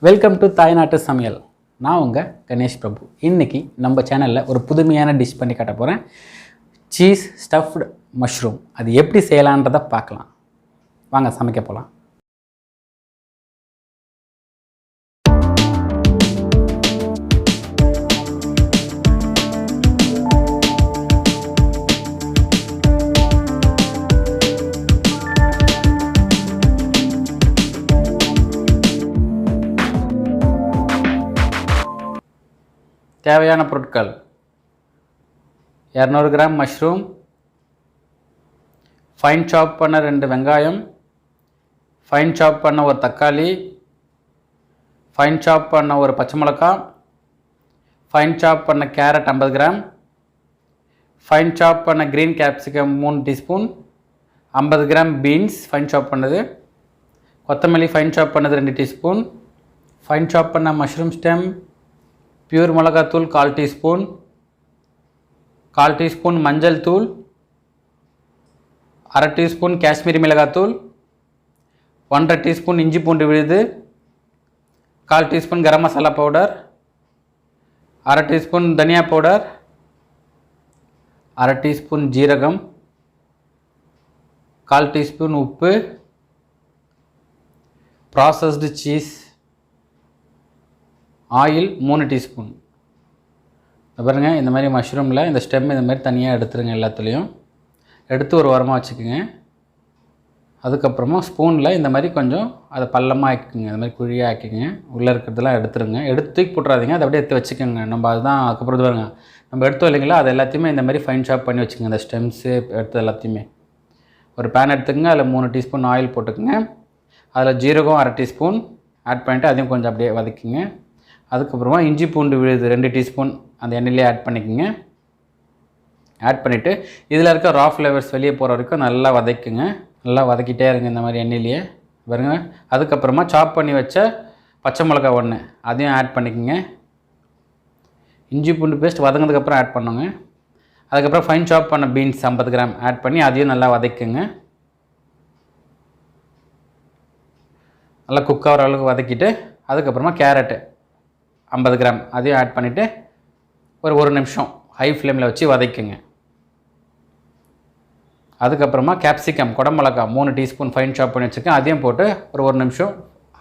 Welcome to தாய் நாட்டு சமையல். நான் உங்கள் கணேஷ் பிரபு. இன்றைக்கி நம்ம சேனலில் ஒரு புதுமையான டிஷ் பண்ணி காட்ட போகிறேன். Cheese stuffed mushroom. அது எப்படி செய்யலான்றதை பார்க்கலாம். வாங்க சமைக்க போகலாம். தேவையான பொருட்கள்: 200 கிராம் மஷ்ரூம், ஃபைன் சாப் பண்ண 2 வெங்காயம், ஃபைன் சாப் பண்ண ஒரு தக்காளி, ஃபைன் சாப் பண்ண ஒரு பச்சை மிளகாய், ஃபைன் சாப் பண்ண கேரட் 50 கிராம், ஃபைன் சாப் பண்ண green capsicum 3 teaspoon, 50 gram beans fine சாப் பண்ணது, கொத்தமல்லி ஃபைன் சாப் பண்ணது 2 டீஸ்பூன், ஃபைன் சாப் பண்ண மஷ்ரூம் ஸ்டெம், பியூர் மிளகாத்தூள் 1/4 டீஸ்பூன், 1/4 டீஸ்பூன் மஞ்சள் தூள், 1/2 டீஸ்பூன் காஷ்மீரி மிளகாத்தூள், 1/2 டீஸ்பூன் இஞ்சி பூண்டு விழுது, 1/4 teaspoon garam masala powder, 1/2 teaspoon தனியா பவுடர், 1/2 டீஸ்பூன் ஜீரகம், 1/4 டீஸ்பூன் உப்பு, ப்ராசஸ்டு சீஸ், ஆயில் 3 டீஸ்பூன். பாருங்க, இந்த மாதிரி மஷ்ரூமில் இந்த ஸ்டெம் இந்த மாதிரி தனியாக எடுத்துருங்க. எல்லாத்துலேயும் எடுத்து ஒரு ஓரமாக வச்சுக்கோங்க. அதுக்கப்புறமா ஸ்பூனில் இந்த மாதிரி கொஞ்சம் அதை பள்ளமாக ஆக்கிக்கோங்க. இந்த மாதிரி குழியாக ஆக்கிக்கோங்க. உள்ளே இருக்கிறதெல்லாம் எடுத்துருங்க. எடுத்து தூக்கி போட்டுறாதீங்க. அதை அப்படியே எடுத்து வச்சுக்கோங்க. நம்ம அதுதான் அதுக்கப்புறம் பாருங்க, நம்ம எடுத்தோம் இல்லைங்களா, அது எல்லாத்தையுமே இந்த மாதிரி ஃபைன் ஷாப் பண்ணி வச்சுக்கோங்க. இந்த ஸ்டெம்ஸு எடுத்து எல்லாத்தையுமே ஒரு பேன் எடுத்துக்கோங்க. அதில் 3 டீஸ்பூன் ஆயில் போட்டுக்கோங்க. அதில் ஜீரகம் 1/2 டீஸ்பூன் ஆட் பண்ணிவிட்டு அதையும் கொஞ்சம் அப்படியே வதக்கிங்க. அதுக்கப்புறமா இஞ்சி பூண்டு விழுது 2 டீஸ்பூன் அந்த எண்ணெயிலே ஆட் பண்ணிக்கோங்க. ஆட் பண்ணிவிட்டு இதில் இருக்க ரா ஃப்ளேவர்ஸ் வெளியே போகிற வரைக்கும் நல்லா வதக்குங்க. நல்லா வதக்கிட்டே இருங்க இந்த மாதிரி எண்ணெயிலேயே பாருங்க. அதுக்கப்புறமா சாப் பண்ணி வச்ச பச்சை மிளகா 1 அதையும் ஆட் பண்ணிக்கோங்க. இஞ்சி பூண்டு பேஸ்ட் வதங்கினதுக்கப்புறம் ஆட் பண்ணுங்க. அதுக்கப்புறம் ஃபைன் சாப் பண்ண பீன்ஸ் 50 கிராம் ஆட் பண்ணி அதையும் நல்லா வதக்குங்க. நல்லா குக் ஆகிற அளவுக்கு வதக்கிட்டு அதுக்கப்புறமா கேரட்டு 50 கிராம் அதையும் ஆட் பண்ணிவிட்டு ஒரு நிமிஷம் ஹை ஃப்ளேமில் வச்சு வதக்குங்க. அதுக்கப்புறமா கேப்சிகம் குடமிளகா 3 டீஸ்பூன் ஃபைன் சாப் பண்ணி வச்சுருக்கேன். அதையும் போட்டு ஒரு நிமிஷம்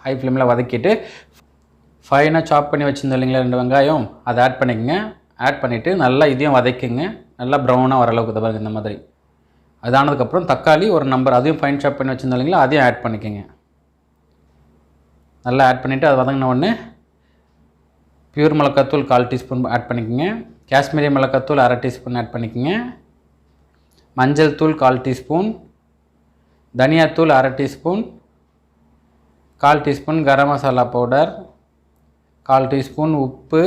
ஹை ஃப்ளேமில் வதக்கிட்டு ஃபைனாக சாப் பண்ணி வச்சுருந்தோம் இல்லைங்களா 2 வெங்காயம், அதை ஆட் பண்ணிக்கோங்க. ஆட் பண்ணிவிட்டு நல்லா இதையும் வதக்குங்க. நல்லா ப்ரௌனாக வர அளவுக்கு பாருங்க இந்த மாதிரி. அது ஆனதுக்கப்புறம் தக்காளி ஒரு நம்பர் அதையும் ஃபைன் சாப் பண்ணி வச்சுருந்தோம் இல்லைங்களா, அதையும் ஆட் பண்ணிக்கோங்க. நல்லா ஆட் பண்ணிவிட்டு அது வதங்கின உடனே பியூர் மிளகாத்தூள் 1/4 டீஸ்பூன் ஆட் பண்ணிக்கோங்க. காஷ்மீரி மிளகாத்தூள் 1/2 டீஸ்பூன் ஆட் பண்ணிக்கோங்க. மஞ்சள் தூள் 1/4 டீஸ்பூன், தனியாத்தூள் 1/2 teaspoon, 1/4 teaspoon garam masala powder, 1/4 teaspoon உப்பு.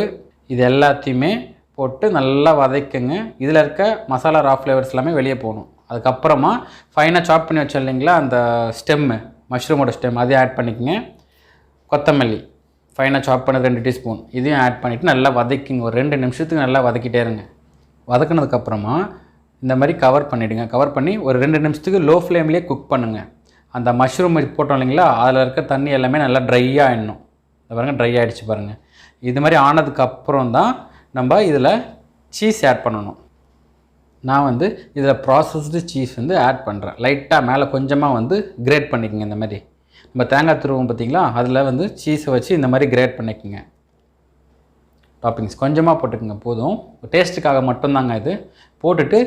இது எல்லாத்தையுமே போட்டு நல்லா வதக்குங்க. இதில் இருக்க மசாலா ரா ஃப்ளேவர்ஸ் எல்லாமே வெளியே போகணும். அதுக்கப்புறமா ஃபைனாக சாப் பண்ணி வச்சோம் இல்லைங்களா அந்த ஸ்டெம்மு மஷ்ரூமோட ஸ்டெம் அதையும் ஆட் பண்ணிக்கோங்க. கொத்தமல்லி ஃபைனாக சாப் பண்ணது 2 டீஸ்பூன் இதையும் ஆட் பண்ணிவிட்டு நல்லா வதக்கிங்க. ஒரு 2 நிமிஷத்துக்கு நல்லா வதக்கிட்டே இருங்க. வதக்கினதுக்கப்புறமா இந்த மாதிரி கவர் பண்ணிவிடுங்க. கவர் பண்ணி ஒரு 2 நிமிஷத்துக்கு லோ ஃப்ளேம்லேயே குக் பண்ணுங்கள். அந்த மஷ்ரூம் போட்டோம் இல்லைங்களா, அதில் இருக்க தண்ணி எல்லாமே நல்லா ட்ரையாக ஆகிடணும். பாருங்கள், ட்ரை ஆகிடுச்சு பாருங்கள். இது மாதிரி ஆனதுக்கப்புறம் தான் நம்ம இதில் சீஸ் ஆட் பண்ணணும். நான் இதில் ப்ராசஸ்டு சீஸ் ஆட் பண்ணுறேன். லைட்டாக மேலே கொஞ்சமாக கிரேட் பண்ணிக்கோங்க. இந்த மாதிரி நம்ம தேங்காய் துருவம் பார்த்திங்களா, அதில் சீஸை வச்சு இந்த மாதிரி கிரேட் பண்ணிக்கோங்க. டாப்பிங்ஸ் கொஞ்சமாக போட்டுக்கோங்க, போதும். டேஸ்ட்டுக்காக மட்டும்தாங்க இது. போட்டுட்டு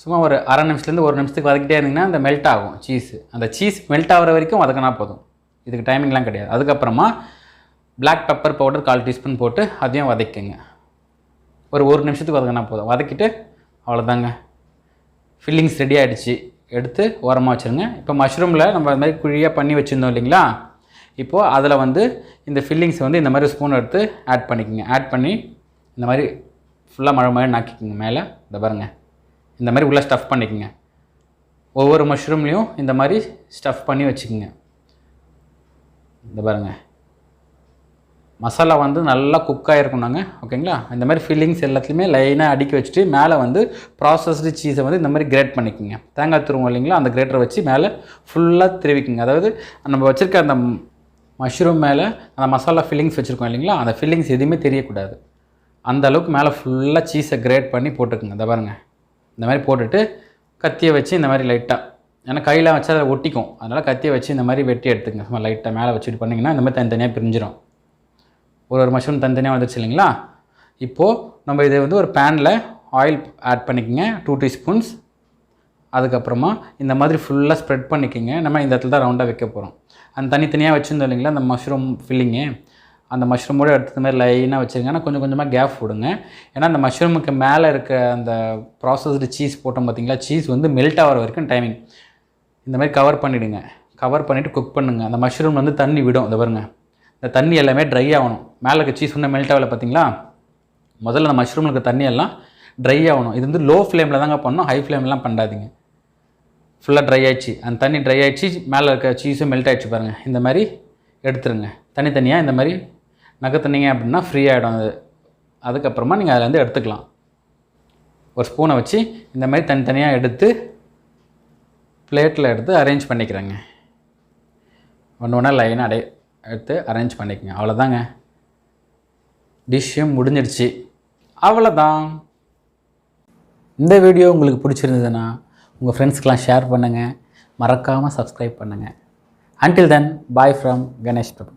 சும்மா ஒரு அரை நிமிஷத்துலேருந்து 1 நிமிஷத்துக்கு வதக்கிட்டே இருந்தீங்கன்னா அந்த மெல்ட் ஆகும் சீஸு. அந்த சீஸ் மெல்ட் ஆகிற வரைக்கும் வதக்கினா போதும். இதுக்கு டைமிங்லாம் கிடையாது. அதுக்கப்புறமா பிளாக் பெப்பர் பவுடர் 1/4 டீஸ்பூன் போட்டு அதையும் வதக்குங்க. ஒரு நிமிஷத்துக்கு வதக்கினா போதும். வதக்கிட்டு அவ்வளோதாங்க, ஃபில்லிங்ஸ் ரெடி ஆகிடுச்சு. எடுத்து ஓரமாக வச்சுருங்க. இப்போ மஷ்ரூமில் நம்ம அது மாதிரி குழியாக பண்ணி வச்சுருந்தோம் இல்லைங்களா, இப்போது அதில் இந்த ஃபில்லிங்ஸ் இந்த மாதிரி ஸ்பூன் எடுத்து ஆட் பண்ணிக்கோங்க. ஆட் பண்ணி இந்த மாதிரி ஃபுல்லாக மழை நாக்கிக்கோங்க. மேலே இந்த பாருங்கள், இந்த மாதிரி உள்ளே ஸ்டஃப் பண்ணிக்கோங்க. ஒவ்வொரு மஷ்ரூம்லேயும் இந்த மாதிரி ஸ்டஃப் பண்ணி வச்சுக்கோங்க. இந்த பாருங்கள், மசாலா நல்லா குக்காக இருக்கணுங்க. ஓகேங்களா, இந்த மாதிரி ஃபில்லிங்ஸ் எல்லாத்துலேயுமே லைனாக அடுக்கி வச்சுட்டு மேலே ப்ராசஸ்டு சீஸை இந்த மாதிரி கிரேட் பண்ணிக்கோங்க. தேங்காய் துருவம் இல்லைங்களா, அந்த கிரேட்டரை வச்சு மேலே ஃபுல்லாக திருவிக்குங்க. அதாவது நம்ம வச்சுருக்க அந்த மஷ்ரூம் மேலே அந்த மசாலா ஃபில்லிங்ஸ் வச்சுருக்கோம் இல்லைங்களா, அந்த ஃபில்லிங்ஸ் எதுவுமே தெரியக்கூடாது. அந்த அளவுக்கு மேலே ஃபுல்லாக சீஸை கிரேட் பண்ணி போட்டுக்குங்க. இதை பாருங்கள், இந்த மாதிரி போட்டுட்டு கத்தியை வச்சு இந்த மாதிரி லைட்டாக, ஏன்னா கையில் வச்சா அதை ஒட்டிக்கும், அதனால் கத்தியை வச்சு இந்த மாதிரி வெட்டி எடுத்துக்கங்க. சும்மா லைட்டாக மேலே வச்சுட்டு பண்ணிங்கன்னா இந்த மாதிரி தனித்தனியாக பிரிஞ்சிடும். ஒரு மஷ்ரூம் தனித்தனியாக வந்துருச்சு இல்லைங்களா. இப்போது நம்ம இதை வந்து ஒரு பேனில் ஆயில் ஆட் பண்ணிக்கோங்க 2 டீஸ்பூன்ஸ். அதுக்கப்புறமா இந்த மாதிரி ஃபுல்லாக ஸ்ப்ரெட் பண்ணிக்கோங்க. நம்ம இந்த இடத்துல தான் ரவுண்டாக வைக்க போகிறோம். அந்த தனித்தனியாக வச்சுருந்தோம் இல்லைங்களா அந்த மஷ்ரூம் ஃபில்லிங்கு, அந்த மஷ்ரூமோடு எடுத்து மாதிரி லைனாக வச்சுருங்க. ஆனால் கொஞ்சம் கொஞ்சமாக கேப் விடுங்க. ஏன்னா அந்த மஷ்ரூமுக்கு மேலே இருக்க அந்த ப்ராசஸ்டு சீஸ் போட்டோம் பார்த்திங்களா, சீஸ் வந்து மெல்ட் ஆகிற வரைக்கும் டைமிங் இந்த மாதிரி கவர் பண்ணிவிடுங்க. கவர் பண்ணிவிட்டு குக் பண்ணுங்கள். அந்த மஷ்ரூம் வந்து தண்ணி விடும். இந்த பாருங்க, இந்த தண்ணி எல்லாமே ட்ரை ஆகணும். மேலே இருக்க சீஸ் ஒன்றும் மெல்ட் ஆகலை பார்த்திங்களா. முதல்ல அந்த மஷ்ரூமில் இருக்க தண்ணி எல்லாம் ட்ரை ஆகணும். இது வந்து லோ ஃப்ளேமில் தாங்க பண்ணணும், ஹை ஃப்ளேம்லாம் பண்ணாதீங்க. ஃபுல்லாக ட்ரை ஆகிடுச்சு, அந்த தண்ணி ட்ரை ஆகிடுச்சு, மேலே இருக்க சீஸும் மெல்ட் ஆகிடுச்சு பாருங்கள். இந்த மாதிரி எடுத்துருங்க. தனித்தனியாக இந்த மாதிரி நகர்த்துனீங்க அப்படின்னா ஃப்ரீ ஆகிடும் அது. அதுக்கப்புறமா நீங்கள் அதில் வந்து எடுத்துக்கலாம். ஒரு ஸ்பூனை வச்சு இந்த மாதிரி தனித்தனியாக எடுத்து பிளேட்டில் எடுத்து அரேஞ்ச் பண்ணிக்கிறேங்க. ஒன்று ஒன்றா லைனாக எடுத்து அரேஞ்ச் பண்ணிக்கங்க. அவ்வளோதாங்க, டிஷ்ஷும் முடிஞ்சிடுச்சு. அவ்வளோதான். இந்த வீடியோ உங்களுக்கு பிடிச்சிருந்ததுன்னா உங்கள் ஃப்ரெண்ட்ஸ்க்கெலாம் ஷேர் பண்ணுங்கள். மறக்காமல் சப்ஸ்கிரைப் பண்ணுங்கள். Until then, bye from Ganesh Prabhu.